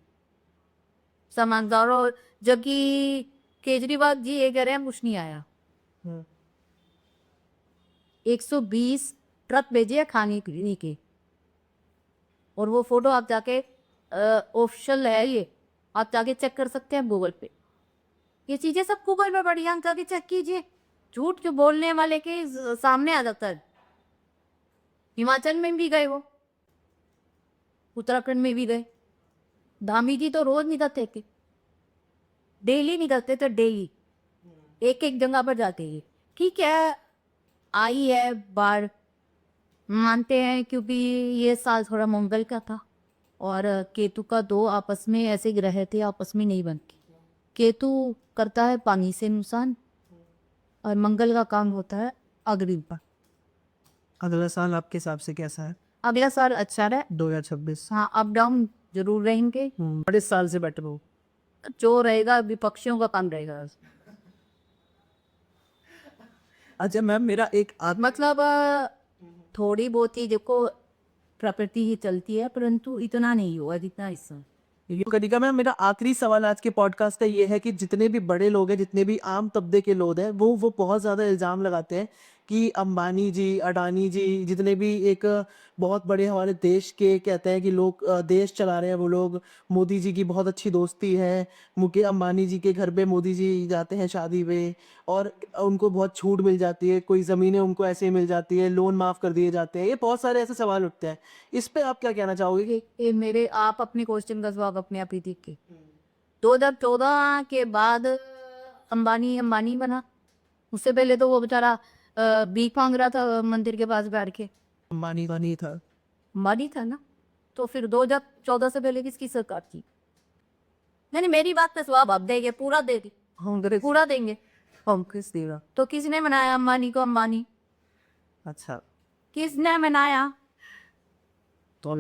सामानदार, और जबकि केजरीवाल जी ये कह रहे हैं कुछ नहीं आया। 120 ट्रक भेजे हैं खाने पीने के, और वो फोटो आप जाके ऑफिशियल है, ये आप जाके चेक कर सकते हैं गूगल पे। ये चीजें सब गूगल पे बढ़िया जाके चेक कीजिए, झूठ जो बोलने वाले के सामने आ जाता है। हिमाचल में भी गए, वो उत्तराखंड में भी गए। धामी जी तो रोज निकलते थे, डेली निकलते थे, डेली एक एक जगह पर जाते हैं। ठीक है, आई है बाढ़, मानते हैं, क्योंकि ये साल थोड़ा मंगल का था और केतु का 2 आपस में ऐसे ग्रह थे, आपस में नहीं बनते। केतु करता है पानी से नुकसान और मंगल का काम होता है अग्नि पर। अगला साल आपके हिसाब से कैसा है? अगला साल अच्छा रहे, 2026। हाँ अप डाउन जरूर रहेंगे। बट इस साल से बेटर हो। जो रहेगा विपक्षियों का काम रहेगा। अच्छा मैम, मेरा एक मतलब थोड़ी बहुत ही देखो प्रकृति ही चलती है, परंतु इतना नहीं हुआ जितना इस साल। कनिका मैम, मेरा आखिरी सवाल आज के पॉडकास्ट का ये है कि जितने भी बड़े लोग हैं, जितने भी आम तबके के लोग हैं, वो बहुत ज़्यादा इल्ज़ाम लगाते हैं कि अंबानी जी, अडानी जी, जितने भी एक बहुत बड़े हमारे देश के, कहते हैं कि लोग देश चला रहे हैं, वो लोग, मोदी जी की बहुत अच्छी दोस्ती है, मुकेश अंबानी जी के घर पे मोदी जी जाते हैं शादी में, और उनको बहुत छूट मिल जाती है, कोई ज़मीनें उनको ऐसे ही मिल जाती है, लोन माफ़ कर दिए जाते हैं। ये बहुत सारे ऐसे सवाल उठते हैं, इस पे आप क्या कहना चाहोगे? ये मेरे आप अपने क्वेश्चन का जवाब अपने आप ही देख के 2014 के बाद अंबानी अंबानी बना। उससे पहले तो वो बेचारा भीख मांग रहा था मंदिर के पास बैठ के। अंबानी का नहीं था। अंबानी था ना, तो फिर 2014 से पहले किसकी सरकार थी? नहीं, मेरी बात का जवाब आप देंगे, पूरा दे दी, कांग्रेस। पूरा देंगे। कांग्रेस देगा। तो किसने बनाया अंबानी को अंबानी? अच्छा, किसने बनाया? तो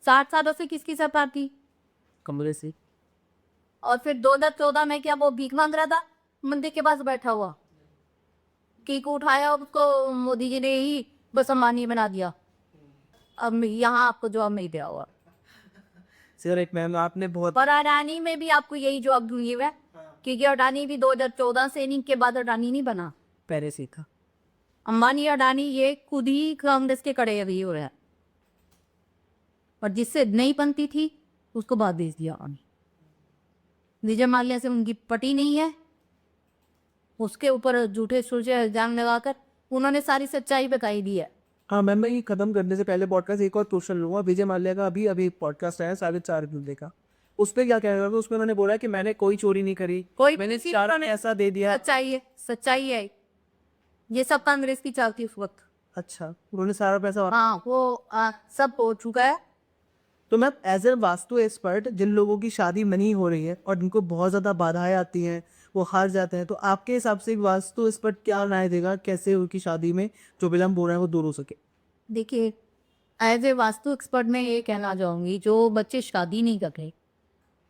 60 सालों से किसकी सरकार थी? कांग्रेस ही। और फिर 2014 में क्या वो भीख मांग रहा था मंदिर के पास बैठा हुआ? केक उठाया, उसको मोदी जी ने ही बस अंबानी बना दिया। अब यहाँ आपको जॉब नहीं दिया हुआ। सर एक मैम आपने बहुत पर अडानी में भी आपको यही जॉब दूंगी मैं, क्योंकि अडानी भी 2014 से नहीं के बाद अडानी नहीं बना, पहले से था। अंबानी अडानी ये खुद ही कांग्रेस के कड़े अभी हो रहे हैं, और जिससे नहीं बनती थी उसको बाद भेज दिया उन्होंने। विजय माल्या से उनकी पटी नहीं है, उसके ऊपर झूठे सूझे इल्जाम लगाकर उन्होंने सारी सच्चाई बताई दी है। हाँ मैम, मैं ये खत्म करने से पहले पॉडकास्ट एक और क्वेश्चन लूंगा। विजय माल्या का अभी पॉडकास्ट आया 4.5 घंटे का, उस पर क्या कहेगा? उसमें उन्होंने बोला कि मैंने कोई चोरी नहीं करी, मैंने किसी चारों ने ने ऐसा दे दिया। सच्चाई है, सच्चाई है, ये सब कांग्रेस की चलती उस वक्त। अच्छा, उन्होंने सारा पैसा हाँ वो सब हो चुका है। तो ma'am as a vastu expert, जिन लोगों की शादी नहीं हो रही है और जिनको बहुत ज़्यादा बाधाएं आती हैं, वो हार जाते हैं, तो आपके हिसाब से एक वास्तु एक्सपर्ट क्या राय देगा, कैसे उनकी शादी में जो विलम्ब हो रहा है वो दूर हो सके? देखिए, एज ए वास्तु एक्सपर्ट मैं ये कहना चाहूँगी, जो बच्चे शादी नहीं कर रहे,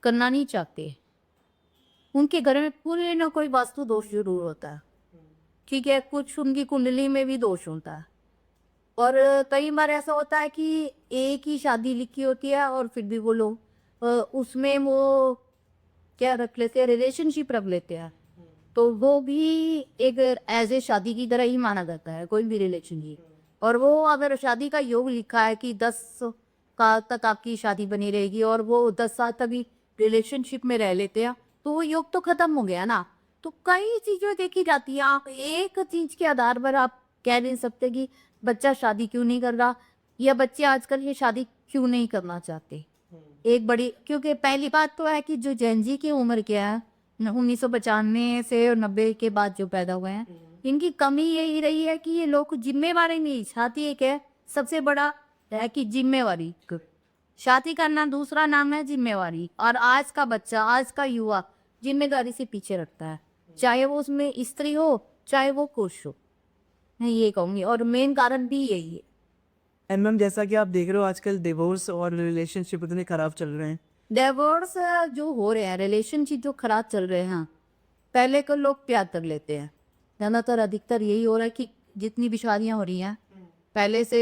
करना नहीं चाहते, उनके घर में पूरे ना कोई वास्तु दोष जरूर होता है। ठीक है, कुछ उनकी कुंडली में भी दोष होता है, और कई बार ऐसा होता है कि एक ही शादी लिखी होती है और फिर भी वो लोग उसमें वो क्या रख लेते हैं, रिलेशनशिप रख लेते हैं, तो वो भी एक एज ए शादी की तरह ही माना जाता है, कोई भी रिलेशनशिप। और वो अगर शादी का योग लिखा है कि 10 साल तक आपकी शादी बनी रहेगी और वो 10 साल तक भी रिलेशनशिप में रह लेते हैं, तो वो योग तो खत्म हो गया ना। तो कई चीजें देखी जाती है, आप एक चीज के आधार पर आप कह नहीं सकते कि बच्चा शादी क्यों नहीं कर रहा, या बच्चे आजकल ये शादी क्यों नहीं करना चाहते। एक बड़ी, क्योंकि पहली बात तो है कि जो जेनजी की उम्र क्या है, 1995 से 90 के बाद जो पैदा हुए हैं, इनकी कमी यही रही है कि ये लोग जिम्मेवारी नहीं। शादी एक है सबसे बड़ा है कि जिम्मेवारी, शादी करना दूसरा नाम है जिम्मेवारी। और आज का बच्चा, आज का युवा जिम्मेदारी से पीछे रखता है, चाहे वो उसमें स्त्री हो चाहे वो पुरुष हो, मैं ये कहूँगी। और मेन कारण भी यही है। एंड मैम जैसा कि आप देख रहे हो आजकल डिवोर्स और रिलेशनशिप इतने खराब चल रहे हैं। डिवोर्स जो हो रहे हैं, रिलेशनशिप जो खराब चल रहे हैं, पहले को लोग प्यार कर लेते हैं, ज़्यादातर अधिकतर यही हो रहा है कि जितनी भी शादियाँ हो रही हैं, पहले से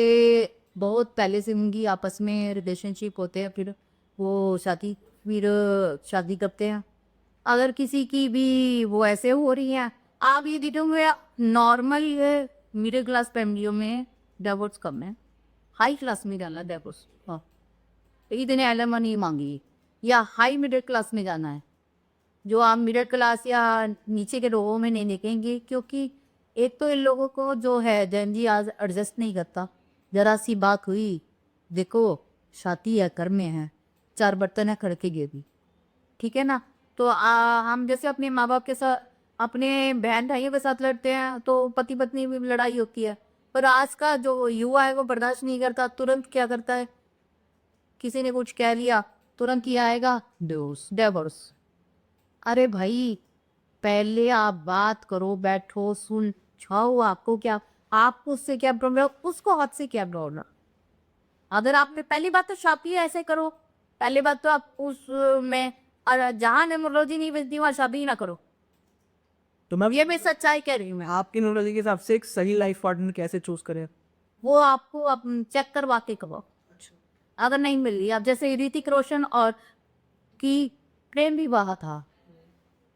बहुत पहले से उनकी आपस में रिलेशनशिप होते हैं, फिर वो शादी करते हैं। अगर किसी की भी वो ऐसे हो रही है, आप ये देखोगे नॉर्मल मिडिल क्लास फैमिलियों में डिवोर्स कम है, हाई क्लास में जाना डिवोर्स, हाँ इतने एलिमनी मांगी, या हाई मिडिल क्लास में जाना है। जो आप मिडिल क्लास या नीचे के लोगों में नहीं देखेंगे, क्योंकि एक तो इन लोगों को जो है जेनजी आज एडजस्ट नहीं करता। जरा सी बात हुई, देखो शादी है, घर में है, 4 बर्तन है खड़के गे भी, ठीक है ना। तो हम जैसे अपने माँ बाप के साथ, अपने बहन भाइयों के साथ लड़ते हैं, तो पति पत्नी में भी लड़ाई होती है। पर आज का जो युवा है वो बर्दाश्त नहीं करता, तुरंत क्या करता है, किसी ने कुछ कह लिया तुरंत ही आएगा डिवोर्स। अरे भाई, पहले आप बात करो, बैठो, सुलझाओ, आपको क्या, आपको उससे क्या प्रॉब्लम, उसको हाथ से क्या प्रॉब्लम। अगर आपने पहली बात तो शादी ऐसे करो, पहली बात तो आप उस में जहाँ न्यूमरोलॉजी नहीं बजती वहाँ शादी ना करो। तो मैम ये मैं सच्चाई कह रही हूँ। मैं आपकी नॉलेज के हिसाब से एक सही लाइफ पार्टनर कैसे चूज करें? वो आपको आप चेक करवा के करो। अगर नहीं मिल रही, आप जैसे ऋतिक रोशन और की प्रेम विवाह था,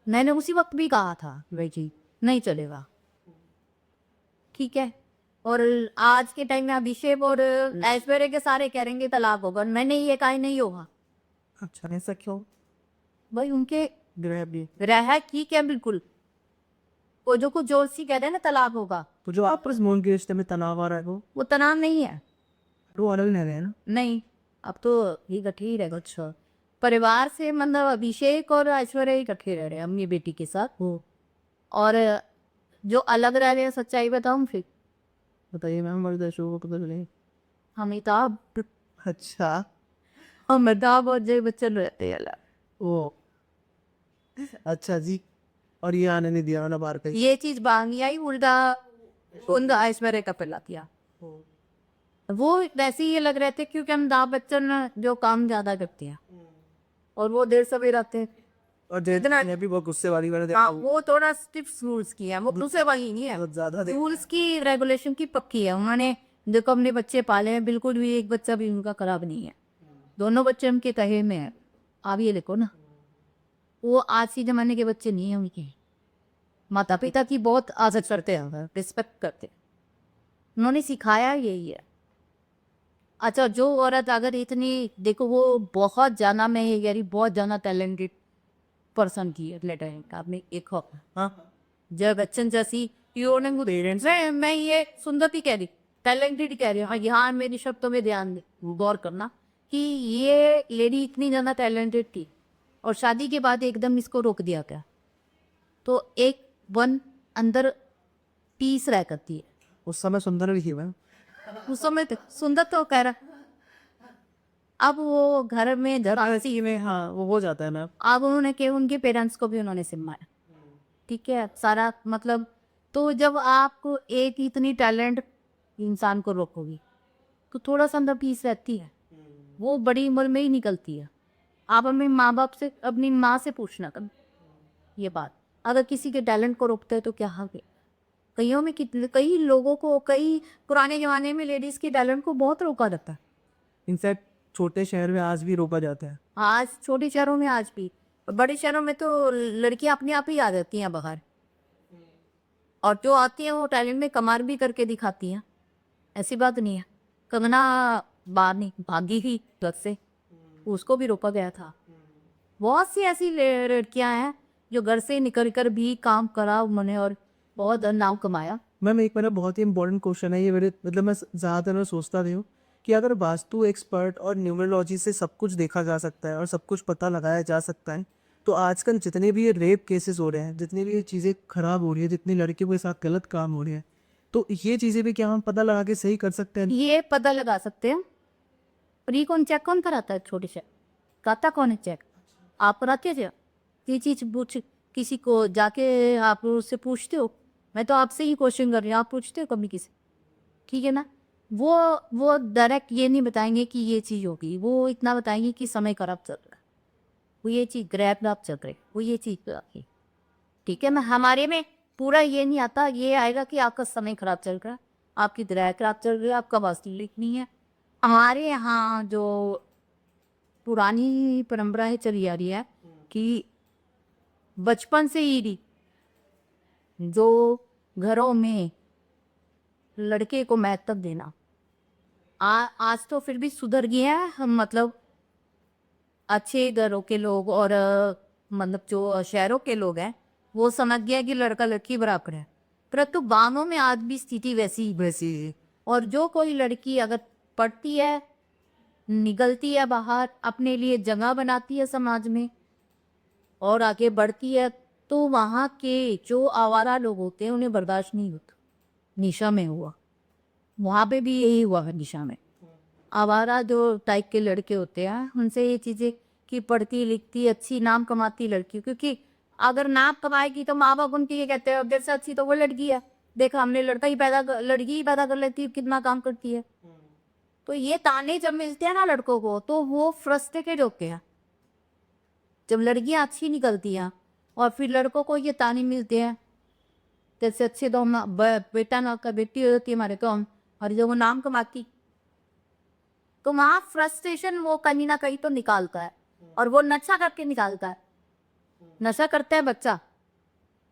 मैंने उसी वक्त भी कहा था भाई जी नहीं चलेगा, ठीक है। और आज के टाइम में अभिषेक और ऐश्वर्या के सारे कहेंगे तलाक होगा, मैंने ये कहा नहीं होगा। अच्छा, ऐसा क्यों? भाई उनके ग्रह भी ग्रह ठीक है बिल्कुल, वो जो कुछ जोशी कह रहे हैं ना तलाक होगा, तो जो आपस में उनके रिश्ते में तनाव आ रहा है वो तनाव नहीं है। वो अलग नहीं रहे ना? नहीं, अब तो ये इकट्ठे ही रहेगा। अच्छा, परिवार से मतलब अभिषेक और ऐश्वर्या इकट्ठे रह रहे हैं अपनी बेटी के साथ। वो और जो अलग रह रहे हैं, सच्चाई बताऊं फिर, बताइए मैम, हमारे दर्शकों को पता चले। अमिताभ अच्छा, अमिताभ और जय बच्चन रहते हैं अलग। ओ अच्छा जी। और ये आने नहीं दिया ना बाहर का? ये चीज बांगी आई उल्टा उनका ऐश्वर्या का पिला किया। वो वैसे ही लग रहे थे, क्योंकि अमिताभ बच्चन जो काम ज्यादा करते हैं और वो देर सवेर आते हैं, और जैसे इतना- ने भी बहुत गुस्से वाली मैंने देखा हाँ, वो थोड़ा स्ट्रिक्ट रूल्स की है, वो दूसरे वही नहीं है, बहुत ज्यादा देखा। रूल्स की रेगुलेशन की पक्की है। उन्होंने देखो अपने बच्चे पाले हैं, बिल्कुल भी एक बच्चा भी उनका खराब नहीं है, दोनों बच्चे उनके कहे में है। आप ये देखो ना, वो आज के जमाने के बच्चे नहीं है उनके, माता पिता की बहुत आदत करते हैं, रिस्पेक्ट करते हैं, उन्होंने सिखाया यही है। अच्छा, जो औरत अगर इतनी, देखो वो बहुत जाना, मैं ये कह रही बहुत जाना टैलेंटेड पर्सन की लेटर आपने एक हो, हाँ, जय बच्चन जैसी उन्होंने पेरेंट्स है, मैं ये सुंदर भी कह रही, टैलेंटेड कह रही हूँ। हाँ, यहाँ मेरी शब्दों में ध्यान दे, गौर करना कि ये लेडी इतनी ज़्यादा टैलेंटेड थी और शादी के बाद एकदम इसको रोक दिया गया, तो एक वन अंदर पीस रह करती है। उस समय सुंदर भी थी मैं। उस समय तक सुंदर तो कह रहा, अब वो घर में ऐसी में हाँ वो हो जाता है मैम। अब उन्होंने के उनके पेरेंट्स को भी उन्होंने सिखाया, ठीक है, सारा मतलब। तो जब आपको एक इतनी टैलेंट इंसान को रोकोगी तो थोड़ा सा अंदर पीस रहती है, वो बड़ी उम्र में ही निकलती है। आप अपने माँ बाप से, अपनी माँ से पूछना कभी ये बात, अगर किसी के टैलेंट को रोकते हैं तो क्या होगा। कईयों में कितने, कई लोगों को, कई पुराने जमाने में लेडीज के टैलेंट को बहुत रोका जाता है। इनफैक्ट छोटे शहर में आज भी रोका जाता है। आज छोटे शहरों में आज भी, बड़े शहरों में तो लड़कियां अपने आप ही आ जाती हैं बाहर, और जो आती हैं वो टैलेंट में कमाल भी करके दिखाती हैं, ऐसी बात नहीं है। कंगना बाहर नहीं भागी ही घर से, उसको भी रोका गया था। बहुत सी ऐसी लड़कियां हैं जो घर से निकल कर भी काम करा उन्होंने और बहुत नाम कमाया। मैम एक मेरा बहुत ही इंपॉर्टेंट क्वेश्चन है ये, मेरे मतलब मैं ज़्यादातर मैं सोचता रही हूँ कि अगर वास्तु एक्सपर्ट और न्यूमरोलॉजी से सब कुछ देखा जा सकता है और सब कुछ पता लगाया जा सकता है, तो आजकल जितने भी ये रेप केसेस हो रहे हैं, जितनी भी ये चीज़ें खराब हो रही है, जितनी लड़कियों के साथ गलत काम हो रहे हैं, तो ये चीज़ें भी क्या हम पता लगा के सही कर सकते हैं? ये पता लगा सकते हैं, पर ये कौन चेक कौन कराता है, छोटे से करता कौन है चेक, आप कराते थे? ये चीज पूछ, किसी को जाके आप उससे पूछते हो? मैं तो आपसे ही क्वेश्चन कर रही हूँ, आप पूछते हो कभी किसी, ठीक है ना? वो डायरेक्ट ये नहीं बताएंगे कि ये चीज होगी, वो इतना बताएंगे कि समय खराब चल रहा है, वो ये चीज ग्रह खराब चल रही, वो ये चीज कराती, ठीक है ना? हमारे में पूरा ये नहीं आता, ये आएगा कि आपका समय खराब चल रहा है, आपकी ग्रह खराब चल रही है, आपका वास्तु नहीं है। हमारे यहाँ जो पुरानी परंपराएं चली आ रही है कि बचपन से ही जो घरों में लड़के को महत्व देना, आज तो फिर भी सुधर गया है। हम मतलब अच्छे घरों के लोग और मतलब जो शहरों के लोग हैं वो समझ गया कि लड़का लड़की बराबर है, परंतु गांवों में आज भी स्थिति वैसी है। और जो कोई लड़की अगर पढ़ती है, निकलती है बाहर, अपने लिए जगह बनाती है समाज में और आगे बढ़ती है, तो वहाँ के जो आवारा लोग होते हैं उन्हें बर्दाश्त नहीं होता। निशा में हुआ, वहाँ पे भी यही हुआ है। निशा में आवारा जो टाइप के लड़के होते हैं उनसे ये चीज़ें कि पढ़ती लिखती अच्छी नाम कमाती लड़की, क्योंकि अगर नाम कमाएगी तो माँ बाप उनकी ये कहते हैं अब जैसे अच्छी तो वो लड़की है, देखा हमने लड़की ही पैदा कर लेती है, कितना काम करती है। तो ये ताने जब मिलते हैं ना लड़कों को तो वो फ्रस्ट्रेटेड होते हैं। जब लड़कियां अच्छी निकलती हैं और फिर लड़कों को ये ताने मिलते हैं जैसे अच्छे तो बेटा ना का बेटी होती है हमारे तो हम, और जब वो नाम कमाती तो वहाँ फ्रस्ट्रेशन वो कहीं ना कहीं तो निकालता है, और वो नशा करके निकालता है। नशा करता है बच्चा,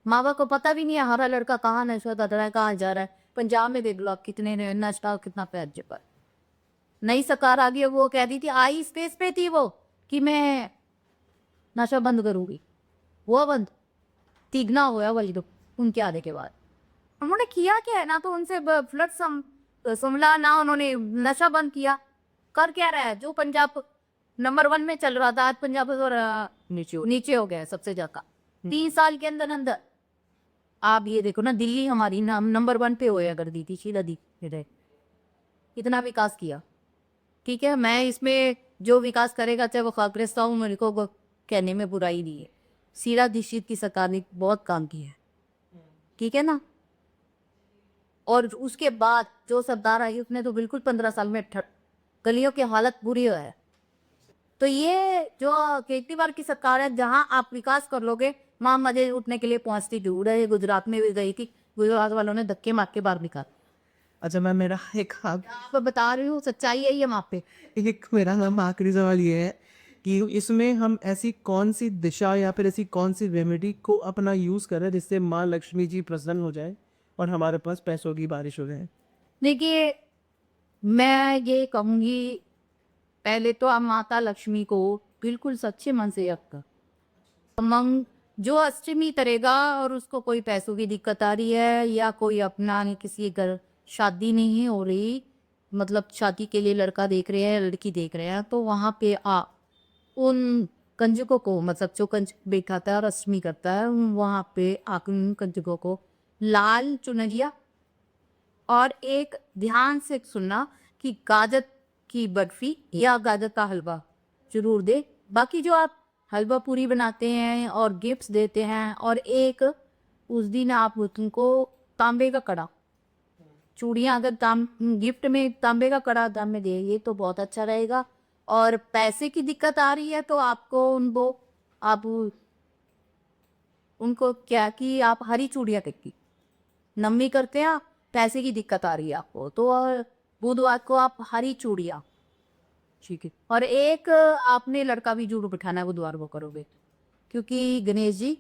माँ बाप को पता भी नहीं है हमारा लड़का कहाँ नशा कर रहा है, कहाँ जा रहा है। पंजाब में देख लो आप, कितने नशा कितना पैर पर। नई सरकार आ गई, वो कह दी थी, आई स्पेस पे थी वो कि मैं नशा बंद करूंगी, वो बंद तिगना हुआ वही तो उनके आने के बाद। उन्होंने किया क्या है ना, तो उनसे फ्लड संभला ना, उन्होंने नशा बंद किया। कर क्या रहा है, जो पंजाब नंबर 1 में चल रहा था आज पंजाब और नीचे हो गया है सबसे ज्यादा 3 साल के अंदर अंदर। आप ये देखो ना, दिल्ली हमारी नंबर 1 पे होया कर दी थी, शीला दी कितना विकास किया। ठीक है, मैं इसमें जो विकास करेगा चाहे वो कांग्रेस हो, मेरे को कहने में बुराई नहीं है। शीला दीक्षित की सरकार ने बहुत काम किया है, ठीक है ना। और उसके बाद जो सरदार आई उसने तो बिल्कुल 15 साल में गलियों की हालत बुरी है। तो ये जो केजरीवाल की सरकार है, जहाँ आप विकास कर लोगे वहाँ मजे उठने के लिए पहुंचती जरूर है। गुजरात में भी गई थी, गुजरात वालों ने धक्के मार के बाहर निकाला। अच्छा मैम, मेरा एक आप बता रही हूँ, सच्चाई है ये वहाँ पे। मेरा नाम आखिरी सवाल ये है कि इसमें हम ऐसी कौन सी दिशा या फिर ऐसी कौन सी रेमेडी को अपना यूज़ करें जिससे माँ लक्ष्मी जी प्रसन्न हो जाए और हमारे पास पैसों की बारिश हो जाए। देखिए, मैं ये कहूँगी, पहले तो आप माता लक्ष्मी को बिल्कुल सच्चे मन से याद कर। मंग जो अष्टमी करेगा और उसको कोई पैसों की दिक्कत आ रही है या कोई अपना किसी घर शादी नहीं हो रही, मतलब शादी के लिए लड़का देख रहे हैं, लड़की देख रहे हैं, तो वहाँ पे उन कंजकों को, मतलब जो कंजक बैठाता है और अष्टमी करता है, वहाँ पे आकर उन कंजकों को लाल चुनरिया और एक ध्यान से सुनना कि गाजर की बर्फी या गाजर का हलवा जरूर दे। बाकी जो आप हलवा पूरी बनाते हैं और गिफ्ट्स देते हैं, और एक उस दिन आप उनको तांबे का कड़ा, चूड़ियाँ अगर गिफ्ट में तांबे का कड़ा दाम में देंगे तो बहुत अच्छा रहेगा। और पैसे की दिक्कत आ रही है तो आपको आप उनको क्या कि आप हरी चूड़ियाँ टिक्की नम्मी करते हैं। पैसे की दिक्कत आ रही है आपको तो बुधवार को आप हरी चूड़ियाँ, ठीक है। और एक आपने लड़का भी जरूर बिठाना है बुधवार को करोगे, क्योंकि गणेश जी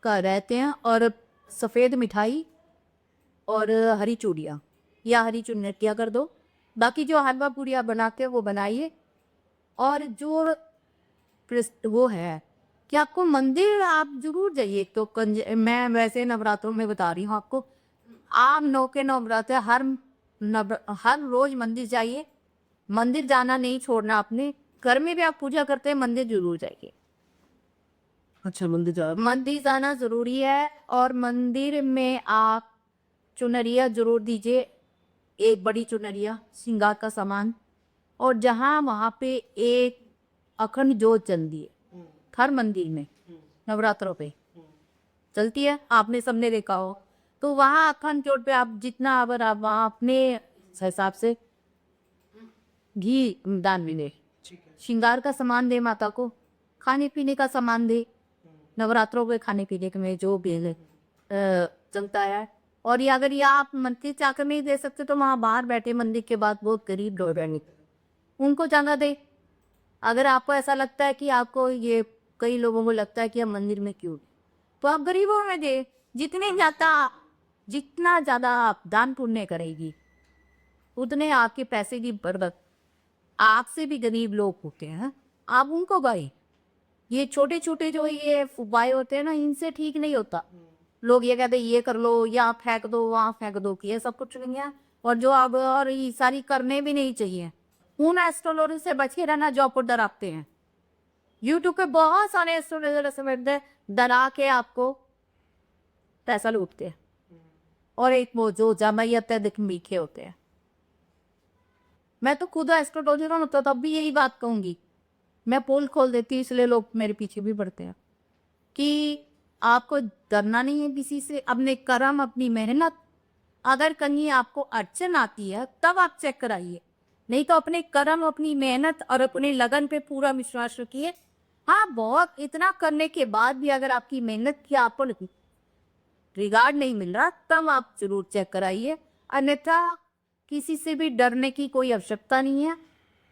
का रहते हैं। और सफ़ेद मिठाई और हरी चूड़ियाँ या हरी चुनरियाँ कर दो। बाकी जो हलवा पूड़ियाँ बनाते हैं वो बनाइए। और जो वो है कि आपको मंदिर आप जरूर जाइए। तो मैं वैसे नवरात्रों में बता रही हूँ आपको, आप 9 के नवरात्र हर रोज मंदिर जाइए। मंदिर जाना नहीं छोड़ना आपने। घर में भी आप पूजा करते हैं, मंदिर जरूर जाइए। अच्छा, मंदिर जाना जरूरी है। और मंदिर में आप चुनरिया जरूर दीजिए, एक बड़ी चुनरिया, श्रृंगार का सामान। और जहाँ वहाँ पे एक अखंड जोत जलती है हर मंदिर में, नवरात्रों पे चलती है, आपने सबने देखा हो। तो वहाँ अखंड जोत पे आप जितना अगर आप वहाँ अपने हिसाब से घी दान भी दे, श्रृंगार का सामान दे, माता को खाने पीने का सामान दे। नवरात्रों के खाने पीने के में जो भी चलता है। और ये अगर ये आप मंदिर जाकर नहीं दे सकते तो वहाँ बाहर बैठे मंदिर के बाद बहुत गरीब लोग हैं, उनको ज़्यादा दे। अगर आपको ऐसा लगता है कि आपको ये, कई लोगों को लगता है कि हम मंदिर में क्यों, तो आप गरीबों में दे। जितना ज़्यादा आप दान पुण्य करेगी उतने आपके पैसे की बरकत। आपसे भी गरीब लोग होते हैं, आप उनको भाई, ये छोटे छोटे जो ये उपाय होते हैं ना, इनसे ठीक नहीं होता। लोग ये कहते हैं ये कर लो, यहाँ फेंक दो, वहाँ फेंक दो, कि ये सब कुछ नहीं है। और जो आप और ये सारी करने भी नहीं चाहिए। उन एस्ट्रोलॉजी से बचे रहना जो आपको डराते हैं। यूट्यूब पे बहुत सारे एस्ट्रोलॉजर ऐसे बैठते हैं, डरा के आपको पैसा लूटते हैं। और एक वो जो जमायत है, देख मीठे होते हैं। मैं तो खुद एस्ट्रोलॉजर होता तब भी यही बात कहूंगी। मैं पोल खोल देती, इसलिए लोग मेरे पीछे भी पड़ते हैं कि आपको डरना नहीं है किसी से। अपने कर्म, अपनी मेहनत, अगर कहीं आपको अड़चन आती है तब आप चेक कराइए, नहीं तो अपने कर्म, अपनी मेहनत और अपने लगन पे पूरा विश्वास रखिए। हाँ, बहुत इतना करने के बाद भी अगर आपकी मेहनत की आपको रिगार्ड नहीं मिल रहा, तब आप जरूर चेक कराइए। अन्यथा किसी से भी डरने की कोई आवश्यकता नहीं है।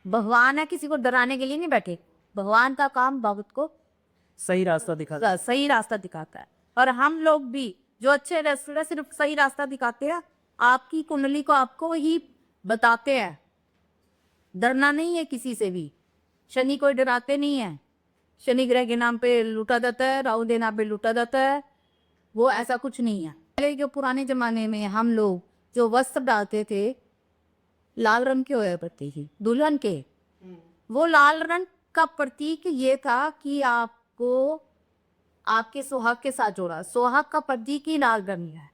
भगवान है, किसी को डराने के लिए नहीं बैठे। भगवान का काम भक्त को सही रास्ता दिखाता है। और हम लोग भी जो अच्छे रेस्टोरेंट सिर्फ सही रास्ता दिखाते हैं, आपकी कुंडली को आपको ही बताते हैं। डरना नहीं है किसी से भी। शनि कोई डराते नहीं है। शनि ग्रह के नाम पे लूटा जाता है, राहु के नाम पे लूटा जाता है, वो ऐसा कुछ नहीं है। पहले जो पुराने जमाने में हम लोग जो वस्त्र डालते थे, लाल रंग के होया करती थी दुल्हन के। वो लाल रंग का प्रतीक ये था कि आपको आपके सुहाग के साथ जोड़ा। सुहाग का प्रतीक ही लाल रंग है।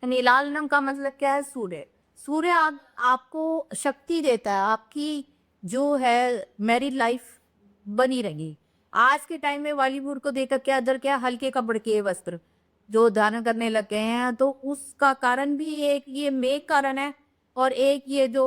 यानी लाल रंग का मतलब क्या है? सूर्य। सूर्य आपको शक्ति देता है, आपकी जो है मैरिड लाइफ बनी रहेगी। आज के टाइम में बॉलीवुड को देखकर क्या अदर क्या हल्के कपड़े के वस्त्र जो धारण करने लग गए हैं, तो उसका कारण भी एक ये मेघ कारण है, और एक ये जो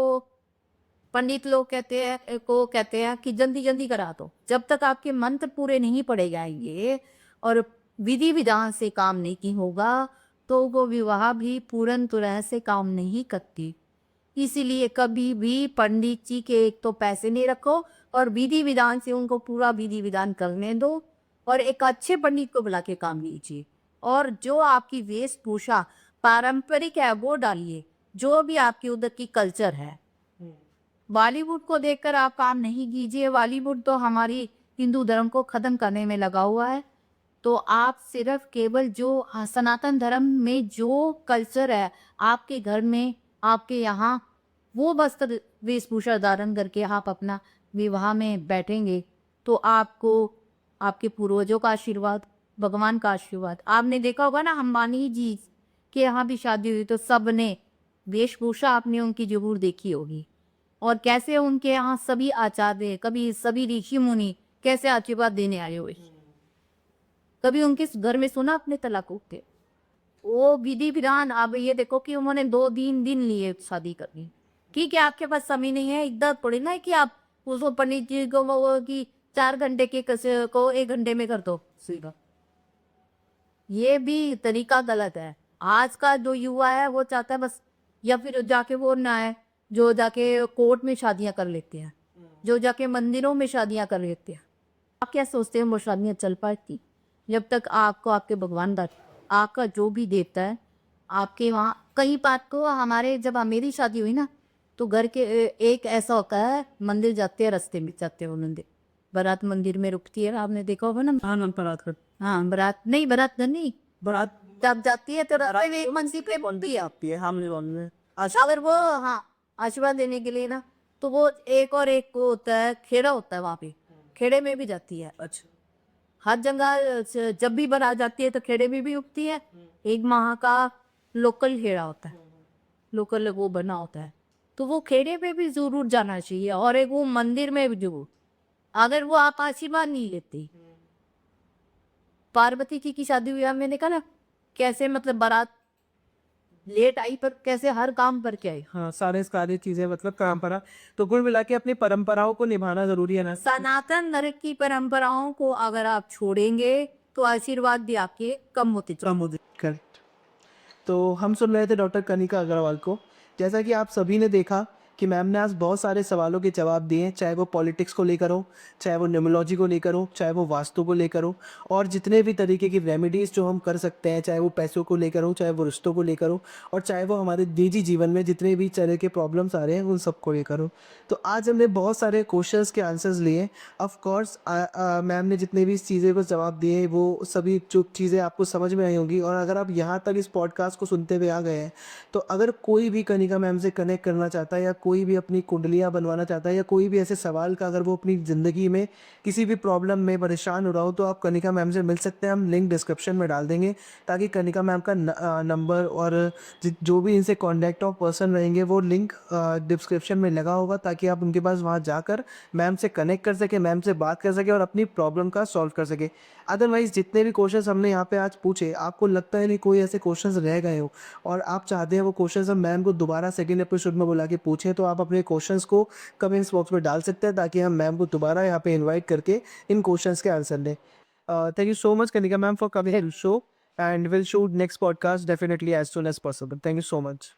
पंडित लोग कहते हैं कि जल्दी जल्दी करा दो। जब तक आपके मंत्र पूरे नहीं पढ़े जाएंगे और विधि विधान से काम नहीं होगा तो वो विवाह भी पूर्ण तरह से काम नहीं करती। इसीलिए कभी भी पंडित जी के एक तो पैसे नहीं रखो और विधि विधान से उनको पूरा विधि विधान करने दो और एक अच्छे पंडित को बुला के काम लीजिए। और जो आपकी वेशभूषा पारंपरिक है वो डालिए, जो भी आपकी उधर की कल्चर है। बॉलीवुड को देखकर आप काम नहीं कीजिए। बॉलीवुड तो हमारी हिंदू धर्म को खत्म करने में लगा हुआ है। तो आप सिर्फ केवल जो सनातन धर्म में जो कल्चर है आपके घर में, आपके यहाँ, वो वस्त्र वेशभूषा धारण करके आप अपना विवाह में बैठेंगे तो आपको आपके पूर्वजों का आशीर्वाद, भगवान का आशीर्वाद। आपने देखा होगा ना अंबानी जी के यहाँ भी शादी हुई तो सबने वेशभूषा आपने उनकी जरूर देखी होगी और कैसे उनके यहाँ सभी आचार्य, कभी सभी ऋषि मुनि कैसे आशीर्वाद देने आए हुए। कभी उनके घर में सुना अपने तलाकों के वो विधि विधान। अब ये देखो कि उन्होंने 2-3 दिन लिए शादी करनी। ठीक है, आपके पास समय नहीं है, इतना थोड़ी ना है कि आप उसको पंडित जी को वो कि 4 घंटे के कसे को 1 घंटे में कर दो सीधा। ये भी तरीका गलत है। आज का जो युवा है वो चाहता है बस, या फिर जाके वो ना है जो जाके कोर्ट में शादियां कर लेते हैं, जो जाके मंदिरों में शादियां कर लेते हैं। आप क्या सोचते हैं वो शादियां चल पाती? जब तक आपको आपके भगवान का आपका जो भी देता है आपके वहाँ। कई बात को हमारे जब मेरी शादी हुई ना तो घर के एक ऐसा होता है, मंदिर जाते हैं, रास्ते में जाते हैं वो मंदिर, बारात मंदिर में रुकती है, आपने देखा होगा ना। हाँ बारात कर, हाँ बारात नहीं, बारात नहीं, बारात जब जाती है तो रास्ते में एक मंदिर पे बोलती है आती है, हमने बोलने अगर वो हाँ आशीर्वाद देने के लिए ना, तो वो एक और एक को होता है खेड़ा होता है, वहाँ पे खेड़े में भी जाती है। अच्छा, हर जगह जब भी बारात जाती है तो खेड़े में भी उगती है। एक माह का लोकल खेड़ा होता है, लोकल वो बना होता है, तो वो खेड़े में भी जरूर जाना चाहिए। और एक वो मंदिर में भी जरूर, अगर वो आप आशीर्वाद नहीं लेते। पार्वती जी की शादी हुई, मैंने कहा ना कैसे मतलब बारात लेट आई पर कैसे हर काम पर के आई। हाँ सारी चीजें मतलब परंपरा। तो कुल मिला के अपनी परंपराओं को निभाना जरूरी है ना। सनातन धर्म की परंपराओं को अगर आप छोड़ेंगे तो आशीर्वाद भी आपके कम होते चले। करेक्ट। तो हम सुन रहे थे डॉक्टर कनिका अग्रवाल को। जैसा कि आप सभी ने देखा कि मैम ने आज बहुत सारे सवालों के जवाब दिए, चाहे वो पॉलिटिक्स को लेकर हो, चाहे वो न्यूमरोलॉजी को लेकर हो, चाहे वो वास्तु को लेकर हो, और जितने भी तरीके की रेमेडीज़ जो हम कर सकते हैं, चाहे वो पैसों को लेकर हो, चाहे वो रिश्तों को लेकर हो, और चाहे वो हमारे निजी जीवन में जितने भी तरह के प्रॉब्लम्स आ रहे हैं उन सब को लेकर हो। तो आज हमने बहुत सारे क्वेश्चंस के आंसर्स लिए। ऑफ कोर्स मैम ने जितने भी चीज़ें को जवाब दिए वो सभी जो चीज़ें आपको समझ में आई होंगी। और अगर आप यहाँ तक इस पॉडकास्ट को सुनते हुए आ गए हैं तो अगर कोई भी कनिका मैम से कनेक्ट करना चाहता है, या कोई भी अपनी कुंडलियाँ बनवाना चाहता है, या कोई भी ऐसे सवाल का अगर वो अपनी ज़िंदगी में किसी भी प्रॉब्लम में परेशान हो रहा हो, तो आप कनिका मैम से मिल सकते हैं। हम लिंक डिस्क्रिप्शन में डाल देंगे ताकि कनिका मैम का नंबर और जो भी इनसे कॉन्टैक्ट ऑफ पर्सन रहेंगे वो लिंक डिस्क्रिप्शन में लगा होगा, ताकि आप उनके पास वहाँ जाकर मैम से कनेक्ट कर सके, मैम से बात कर सके और अपनी प्रॉब्लम का सॉल्व कर सके। अदरवाइज़ जितने भी क्वेश्चंस हमने यहाँ पे आज पूछे, आपको लगता है नहीं कोई ऐसे क्वेश्चंस रह गए हो और आप चाहते हैं वो क्वेश्चंस हम मैम को दोबारा सेकंड एपिसोड में बुला के पूछें, तो आप अपने क्वेश्चंस को कमेंट्स बॉक्स में डाल सकते हैं ताकि हम मैम को दोबारा यहाँ पे इन्वाइट करके इन क्वेश्चंस के आंसर दें। Thank you so much Kanika ma'am for coming to the show, and we'll shoot next podcast definitely as soon as possible. Thank you so much.